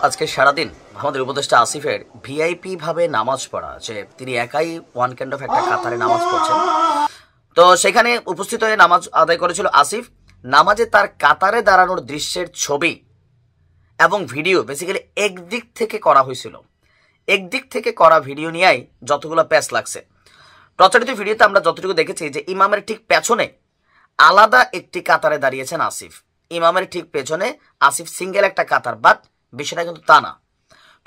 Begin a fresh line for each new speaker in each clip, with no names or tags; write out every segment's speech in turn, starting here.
আজকে সারাদিন আমাদের উপদেষ্টা আসিফের ভিআইপি ভাবে নামাজ পড়া, যে তিনি একাই ওয়ান কাইন্ড অফ একটা কাতারে নামাজ পড়ছেন। তো সেখানে উপস্থিত হয়ে নামাজ আদায় করেছিল আসিফ। নামাজে তার কাতারে দাঁড়ানোর দৃশ্যের ছবি এবং ভিডিও বেসিক্যালি একদিক থেকে করা হয়েছিল। একদিক থেকে করা ভিডিও নিয়েই যতগুলো প্যাচ লাগছে। প্রচারিত ভিডিওতে আমরা যতটুকু দেখেছি যে ইমামের ঠিক পেছনে আলাদা একটি কাতারে দাঁড়িয়েছেন আসিফ। ইমামের ঠিক পেছনে আসিফ সিঙ্গেল একটা কাতার, বাট বিষয়টা কিন্তু তা না।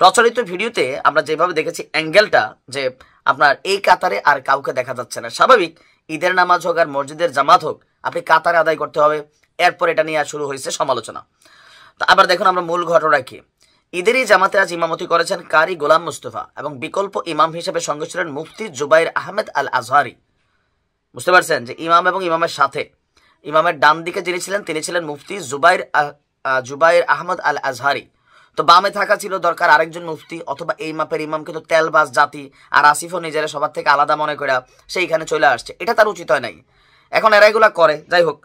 প্রচারিত ভিডিওতে আমরা যেভাবে দেখেছি অ্যাঙ্গেলটা, যে আপনার এই কাতারে আর কাউকে দেখা যাচ্ছে না। স্বাভাবিক, ঈদের নামাজ হোক আর মসজিদের জামাত হোক, আপনি কাতারে আদায় করতে হবে। এরপর এটা নিয়ে শুরু হয়েছে সমালোচনা। তো আবার দেখুন আমরা মূল ঘটনা কি। ঈদেরই জামাতে আজ ইমামতি করেছেন কারি গোলাম মুস্তফা এবং বিকল্প ইমাম হিসেবে সঙ্গে ছিলেন মুফতি জুবাইর আহমেদ আল আজহারি। বুঝতে পারছেন যে ইমাম এবং ইমামের সাথে ইমামের ডান দিকে যিনি ছিলেন তিনি ছিলেন মুফতি জুবাইর আহমদ আল আজহারি। তো বামে থাকা ছিল দরকার আরেকজন মুফতি অথবা এই মাপের ইমাম, কিন্তু তেলবাজ জাতি আর আসিফও নিজেরা সবার থেকে আলাদা মনে করে সেইখানে চলে আসছে। এটা তার উচিত হয় নাই। এখন এরা এগুলা করে, যাই হোক।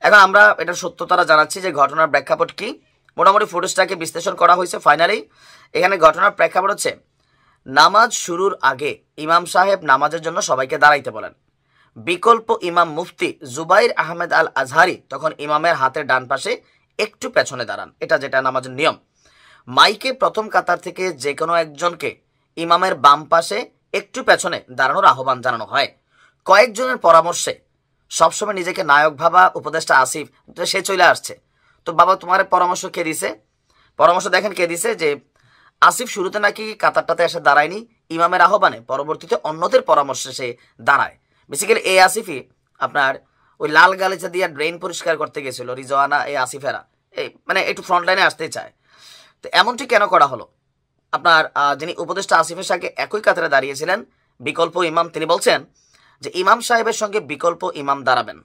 এখন আমরা এটার সত্যতারা জানাচ্ছি যে ঘটনার প্রেক্ষাপট কি। মোটামুটি ফুটেজটাকে বিশ্লেষণ করা হয়েছে। ফাইনালি এখানে ঘটনার প্রেক্ষাপট হচ্ছে, নামাজ শুরুর আগে ইমাম সাহেব নামাজের জন্য সবাইকে দাঁড়াইতে বলেন। বিকল্প ইমাম মুফতি জুবাইর আহমেদ আল আজহারি তখন ইমামের হাতের ডান পাশে একটু পেছনে দাঁড়ান, এটা যেটা নামাজের নিয়ম। মাইকে প্রথম কাতার থেকে যে কোনো একজনকে ইমামের বাম পাশে একটু পেছনে দাঁড়ানোর আহ্বান জানানো হয়। কয়েকজনের পরামর্শে সবসময় নিজেকে নায়ক ভাবা উপদেষ্টা আসিফ সে চলে আসছে। তো বাবা, তোমার পরামর্শ কে দিছে? পরামর্শ দেখেন কে দিছে, যে আসিফ শুরুতে নাকি কাতারটাতে এসে দাঁড়ায়নি, ইমামের আহ্বানে পরবর্তীতে অন্যদের পরামর্শে সে দাঁড়ায়। বেসিক্যালি এই আসিফই আপনার ওই লাল গালিচা দিয়ে ড্রেন পরিষ্কার করতে গেছিল রিজওয়ানা, এই আসিফেরা এই মানে একটু ফ্রন্ট লাইনে আসতে চায়। তো এমনটি কেন করা হলো? আপনার যিনি উপদেষ্টা আসিফের সঙ্গে একই কাতারে দাঁড়িয়েছিলেন বিকল্প ইমাম, তিনি বলছেন যে ইমাম সাহেবের সঙ্গে বিকল্প ইমাম দাঁড়াবেন।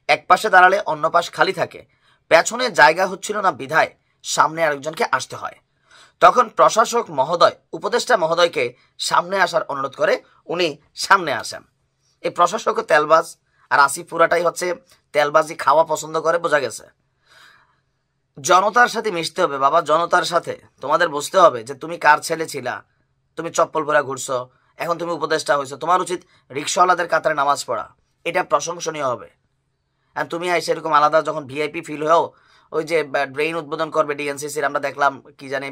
এক পাশে দাঁড়ালে অন্য পাশ খালি থাকে, পেছনে জায়গা হচ্ছিল না বিধায় সামনে আরেকজনকে আসতে হয়। তখন প্রশাসক মহোদয় উপদেষ্টা মহোদয়কে সামনে আসার অনুরোধ করে উনি সামনে আসেন। এই প্রশাসকও তেলবাজ আর আসিফ পুরাটাই হচ্ছে তেলবাজি খাওয়া পছন্দ করে, বোঝা গেছে। জনতার সাথে মিশতে হবে বাবা, জনতার সাথে। তোমাদের বুঝতে হবে যে তুমি কার ছেলে ছিলা, তুমি চপ্পল পরা ঘুরছো, এখন তুমি উপদেষ্টা হয়েছো, তোমার উচিত রিক্সাওয়ালাদের কাতারে নামাজ পড়া, এটা প্রশংসনীয় হবে। আর তুমি সেরকম আলাদা যখন ভিআইপি ফিল হয়েও ওই যে ড্রেন উদ্বোধন করবে ডিএনসিসির, আমরা দেখলাম কি জানি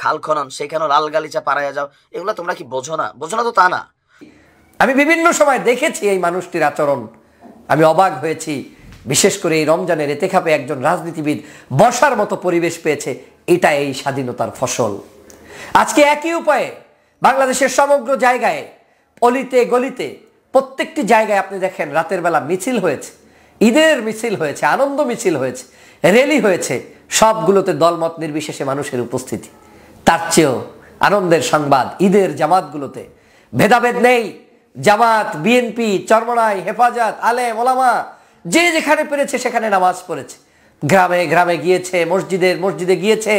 খাল খনন, সেখানেও লাল গালিচা পাড়াইয়া যাও, এগুলো তোমরা কি বোঝো না? বোঝো না তো তা না।
আমি বিভিন্ন সময় দেখেছি এই মানুষটির আচরণ, আমি অবাক হয়েছি। বিশেষ করে এই রমজানের এতেকাফে একজন রাজনীতিবিদ বসার মতো পরিবেশ পেয়েছে, এটা এই স্বাধীনতার ফসল। আজকে একই উপায়ে বাংলাদেশের সমগ্র জায়গায় অলিতে গলিতে প্রত্যেকটি জায়গায় আপনি দেখেন রাতের বেলা মিছিল হয়েছে, ঈদের মিছিল হয়েছে, আনন্দ মিছিল হয়েছে, র্যালি হয়েছে, সবগুলোতে দলমত নির্বিশেষে মানুষের উপস্থিতি। তার চেয়েও আনন্দের সংবাদ, ঈদের জামাতগুলোতে ভেদাভেদ নেই। জামাত, বিএনপি, চরমনাই, হেফাজত, আলেম, ওলামা যে যেখানে পেরেছে সেখানে নামাজ পড়েছে। গ্রামে গ্রামে গিয়েছে, মসজিদে গিয়েছে,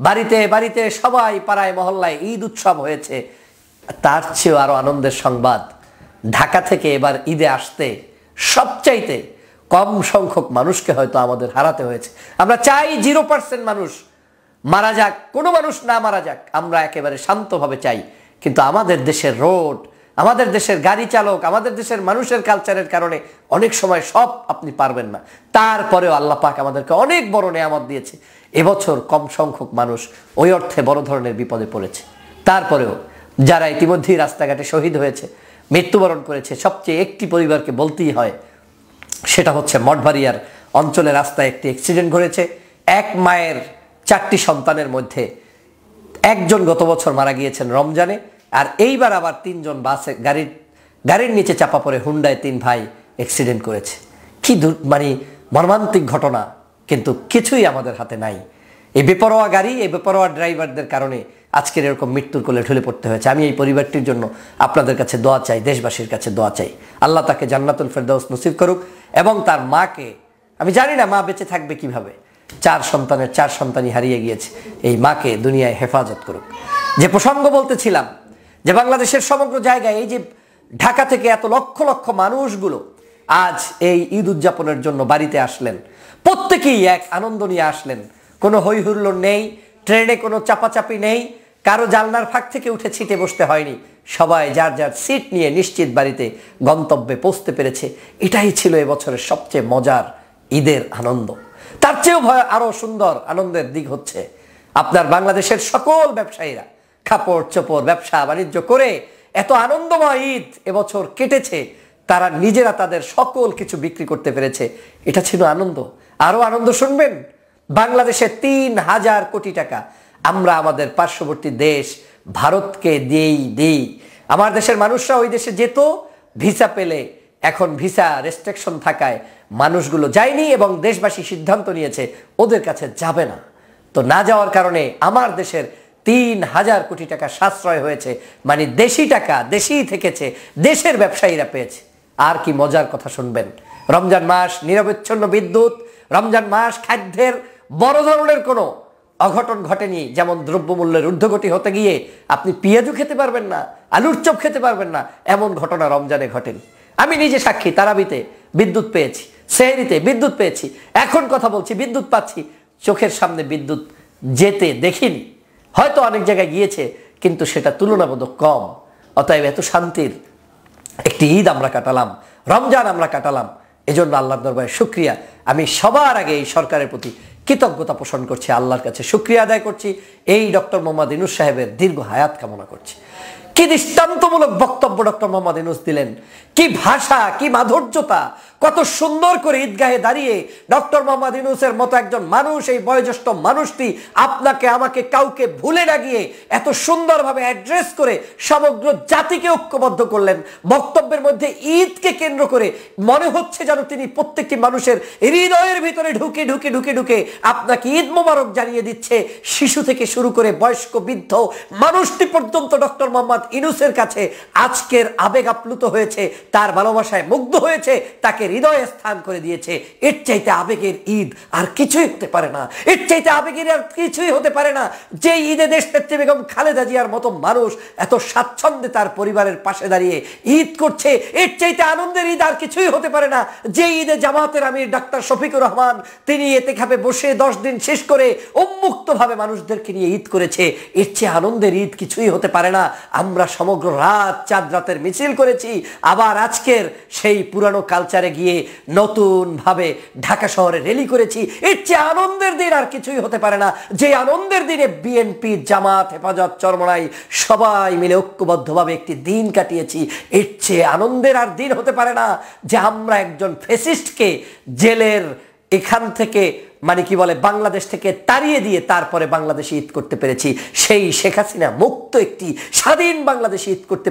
বাড়িতে বাড়িতে, সবাই পাড়ায় মহল্লায় ঈদ উৎসব হয়েছে। তার চেয়েও আরো আনন্দের সংবাদ, ঢাকা থেকে এবার ঈদে আসতে সবচাইতে কম সংখ্যক মানুষকে হয়তো আমাদের হারাতে হয়েছে। আমরা চাই 0% মানুষ মারা যাক, কোনো মানুষ না মারা যাক, আমরা একেবারে শান্তভাবে চাই। কিন্তু আমাদের দেশের রোড, আমাদের দেশের গাড়ি চালক, আমাদের দেশের মানুষের কালচারের কারণে অনেক সময় সব আপনি পারবেন না। তারপরেও আল্লাহ পাক আমাদেরকে অনেক বড় নেয়ামত দিয়েছে। এবছর কম সংখ্যক মানুষ ওই অর্থে বড় ধরনের বিপদে পড়েছে। তারপরেও যারা ইতিমধ্যেই রাস্তাঘাটে শহীদ হয়েছে, মৃত্যুবরণ করেছে, সবচেয়ে একটি পরিবারকে বলতেই হয়, সেটা হচ্ছে মঠবাড়িয়ার অঞ্চলে রাস্তায় একটি অ্যাক্সিডেন্ট ঘটেছে। এক মায়ের 4টি সন্তানের মধ্যে একজন গত বছর মারা গিয়েছেন রমজানে, আর এইবার আবার 3 জন বাসে গাড়ির নিচে চাপা পড়ে হুন্ডায় 3 ভাই অ্যাক্সিডেন্ট করেছে। কি মানে মর্মান্তিক ঘটনা, কিন্তু কিছুই আমাদের হাতে নাই। এই বেপরোয়া গাড়ি, এই বেপরোয়া ড্রাইভারদের কারণে আজকের এরকম মৃত্যুর কোলে ঢলে পড়তে হয়েছে। আমি এই পরিবারটির জন্য আপনাদের কাছে দোয়া চাই, দেশবাসীর কাছে দোয়া চাই। আল্লাহ তাকে জান্নাতুল ফেরদাউস নসিব করুক এবং তার মাকে, আমি জানি না মা বেঁচে থাকবে কিভাবে, 4 সন্তানের 4 সন্তানই হারিয়ে গিয়েছে, এই মাকে দুনিয়ায় হেফাজত করুক। যে প্রসঙ্গ বলতেছিলাম, যে বাংলাদেশের সমগ্র জায়গায় এই যে ঢাকা থেকে এত লক্ষ লক্ষ মানুষগুলো আজ এই ঈদ উদযাপনের জন্য বাড়িতে আসলেন, প্রত্যেকেই এক আনন্দ নিয়ে আসলেন, কোনো হই হুল্লোড় নেই, ট্রেনে কোনো চাপাচাপি নেই, কারো জানলার ফাঁক থেকে উঠে ছিটে বসতে হয়নি, সবাই যার যার সিট নিয়ে নিশ্চিত বাড়িতে গন্তব্যে পৌঁছতে পেরেছে। এটাই ছিল এবছরের সবচেয়ে মজার ঈদের আনন্দ। তার চেয়েও আরো সুন্দর আনন্দের দিক হচ্ছে আপনার বাংলাদেশের সকল ব্যবসায়ীরা কাপড় চোপড় ব্যবসা বাণিজ্য করে এত আনন্দময় ঈদ এবছর কেটেছে, তারা নিজেরা তাদের সকল কিছু বিক্রি করতে পেরেছে। এটা ছিল আনন্দ। আরো আনন্দ শুনবেন, বাংলাদেশে ৩,০০০ কোটি টাকা আমরা আমাদের পার্শ্ববর্তী দেশ ভারতকে দিই। আমার দেশের মানুষরা ওই দেশে যেত ভিসা পেলে, এখন ভিসা রেস্ট্রিকশন থাকায় মানুষগুলো যায়নি এবং দেশবাসী সিদ্ধান্ত নিয়েছে ওদের কাছে যাবে না। তো না যাওয়ার কারণে আমার দেশের ৩,০০০ কোটি টাকা সাশ্রয় হয়েছে, মানে দেশি টাকা দেশেই থেকেছে, দেশের ব্যবসায়ীরা পেয়েছে। আর কি মজার কথা শুনবেন, রমজান মাস নিরবচ্ছিন্ন বিদ্যুৎ, রমজান মাস খাদ্যের বড় ধরনের কোনো অঘটন ঘটেনি। যেমন দ্রব্যমূল্যের ঊর্ধ্বগতি হতে গিয়ে আপনি পেঁয়াজও খেতে পারবেন না, আলুর চপ খেতে পারবেন না, এমন ঘটনা রমজানে ঘটেনি। আমি নিজে সাক্ষী, তারাবিতে বিদ্যুৎ পেয়েছি, সেহরিতে বিদ্যুৎ পেয়েছি, এখন কথা বলছি বিদ্যুৎ পাচ্ছি, চোখের সামনে বিদ্যুৎ যেতে দেখিনি। হয়তো অনেক জায়গায় গিয়েছে, কিন্তু সেটা তুলনাবোধক কম। অতএব এত শান্তির একটি ঈদ আমরা কাটালাম, রমজান আমরা কাটালাম, এজন্য আল্লাহর দরবারে শুকরিয়া। আমি সবার আগে এই সরকারের প্রতি কৃতজ্ঞতা পোষণ করছি, আল্লাহর কাছে শুকরিয়া আদায় করছি, এই ডক্টর মোহাম্মদ ইউনূস সাহেবের দীর্ঘ হায়াত কামনা করছি। কি দৃষ্টান্তমূলক বক্তব্য ডক্টর মোহাম্মদ ইউনূস দিলেন, কি ভাষা, কি মাধুর্যতা, কত সুন্দর করে ঈদগাহে দাঁড়িয়ে ডক্টর মোহাম্মদ ইউনূসের মতো একজন মানুষ, এই বয়োজ্যেষ্ঠ মানুষটি আপনাকে আমাকে কাউকে ভুলে না গিয়ে এত সুন্দরভাবে অ্যাড্রেস করে সমগ্র জাতিকে ঐক্যবদ্ধ করলেন। বক্তব্যের মধ্যে ঈদকে কেন্দ্র করে মনে হচ্ছে যেন তিনি প্রত্যেকটি মানুষের হৃদয়ের ভিতরে ঢুকে ঢুকে ঢুকে ঢুকে আপনাকে ঈদ মোবারক জানিয়ে দিচ্ছে। শিশু থেকে শুরু করে বয়স্ক বৃদ্ধ মানুষটি পর্যন্ত ডক্টর মোহাম্মদ ইউনূসের কাছে আজকের আবেগ আপ্লুত হয়েছে, তার ভালোবাসায় মুগ্ধ হয়েছে, তাকে হৃদয়ে স্থান করে দিয়েছে। এর চাইতে আবেগের ঈদ আর কিছুই হতে পারে না, এর চাইতে আবেগের আর কিছুই হতে পারে না। যে ঈদে দেশনেত্রী বেগম খালেদা জিয়ার মতো মানুষ এত স্বাচ্ছন্দ্যে তার পরিবারের পাশে দাঁড়িয়ে ঈদ করছে, এর চাইতে আনন্দের ঈদ আর কিছুই হতে পারে না। যে ঈদে জামাতের আমির ডাক্তার শফিকুর রহমান তিনি এতেকাফে বসে 10 দিন শেষ করে উন্মুক্তভাবে মানুষদেরকে নিয়ে ঈদ করেছে, এর চেয়ে আনন্দের ঈদ কিছুই হতে পারে না। আমরা সমগ্র রাত চাঁদ রাতের মিছিল করেছি, আবার আজকের সেই পুরানো কালচারে গিয়ে নতুন ভাবে ঢাকা শহরে র্যালি করেছি, এর চেয়ে আনন্দের দিন আর কিছুই হতে পারে না। যে আনন্দের দিনে বিএনপি, জামাত, হেফাজত, চরমনাই সবাই মিলে ঐক্যবদ্ধভাবে একটি দিন কাটিয়েছি, এর চেয়ে আনন্দের আর দিন হতে পারে না। যে আমরা একজন ফ্যাসিস্টকে জেলের এখান থেকে মানে কি বলে বাংলাদেশ থেকে তাড়িয়ে দিয়ে তারপরে বাংলাদেশে ঈদ করতে পেরেছি, সেই শেখ হাসিনা মুক্ত একটি স্বাধীন বাংলাদেশে ঈদ করতে